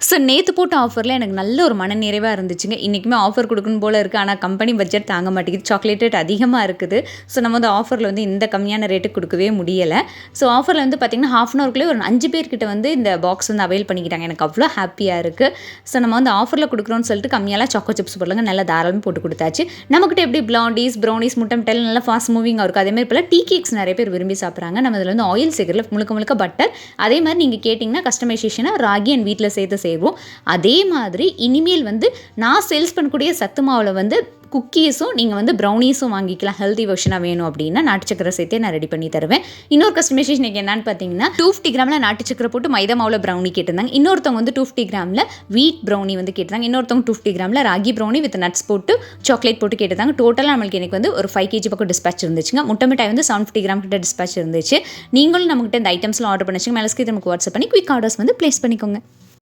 So நேற்று போட்ட ஆஃபரில் எனக்கு நல்ல ஒரு மனநிறைவாக இருந்துச்சுங்க. இன்றைக்குமே ஆஃபர் கொடுக்கணும் போல் இருக்குது. ஆனால் கம்பெனி பட்ஜெட் தாங்க மாட்டேங்குது. சாக்லேட் ரேட் அதிகமாக இருக்குது. ஸோ நம்ம வந்து ஆஃபரில் வந்து இந்த கம்மியான ரேட்டுக்கு கொடுக்கவே முடியலை. ஸோ ஆஃபரில் வந்து பார்த்திங்கன்னா 1/2 ஹவருக்குள்ளே ஒரு 5 பேர்கிட்ட வந்து இந்த பாக்ஸ் வந்து அவைல் பண்ணிக்கிட்டாங்க. எனக்கு அவ்வளோ ஹாப்பியாக இருக்குது. ஸோ நம்ம வந்து ஆஃபரில் கொடுக்குறோன்னு சொல்லிட்டு கம்மியாலாம் சாக்கோ சிப்ஸ் போடலாங்க, நல்லா தாராளமாக போட்டு கொடுத்தாச்சு. நம்மக்கிட்ட எப்படி பிளாண்டீஸ், ப்ரௌனிஸ், முட்டை மிட்டாய் நல்லா ஃபாஸ்ட் மூவிங்காக இருக்கும். அதேமாதிரி இப்போலாம் டீ கேக்ஸ் நிறைய பேர் விரும்பி சாப்பிட்றாங்க. நம்ம இதில் வந்து ஆயில் சேர்க்கல, முழுக்க பட்டர். அதே மாதிரி நீங்கள் கேட்டிங்கன்னா கஸ்டமைசேஷனாக ராகி அண்ட் வீட்டில் சேர்த்து செய்வோம். அதே மாதிரி இனிமேல் வந்து நான் சேல்ஸ் பண்ணக்கூடிய சத்து மாவில் வந்து குக்கீஸும் நீங்கள் வந்து ப்ரௌனீஸும் வாங்கிக்கலாம். ஹெல்த்தி வெர்ஷனாக வேணும் அப்படின்னா நாட்டு சக்கரை சேர்த்தே நான் ரெடி பண்ணி தருவேன். இன்னொரு கஸ்டமைசேஷன் என்னன்னு பார்த்தீங்கன்னா 250 கிராமில் நாட்டு சக்கரை போட்டு மைதா மாவில் ப்ரௌனி கேட்டிருந்தாங்க. இன்னொருத்தவங்க வந்து 250 கிராமில் வீட் ப்ரௌனி வந்து கேட்டிருந்தாங்க. இன்னொருத்தவங்க 250 கிராமில் ராகி ப்ரௌனி வித் நட்ஸ் போட்டு சாக்லேட் போட்டு கேட்டிருந்தாங்க. டோட்டலாக நம்மளுக்கு எனக்கு வந்து ஒரு 5 kg பக்கம் டிஸ்பேச் இருந்துச்சுங்க. முட்டை மிட்டாய் வந்து 750 கிராம் கிட்ட டிஸ்பேச் இருந்துச்சு. நீங்களும் நம்மகிட்ட இந்த ஐட்டம்ஸ்லாம் ஆர்டர் பண்ணிச்சுங்க. மேலே ஸ்கிரீன் நமக்கு வாட்ஸ்அப் பண்ணி குயிக் ஆர்டர்ஸ் வந்து ப்ளேஸ் பண்ணிக்கோங்க.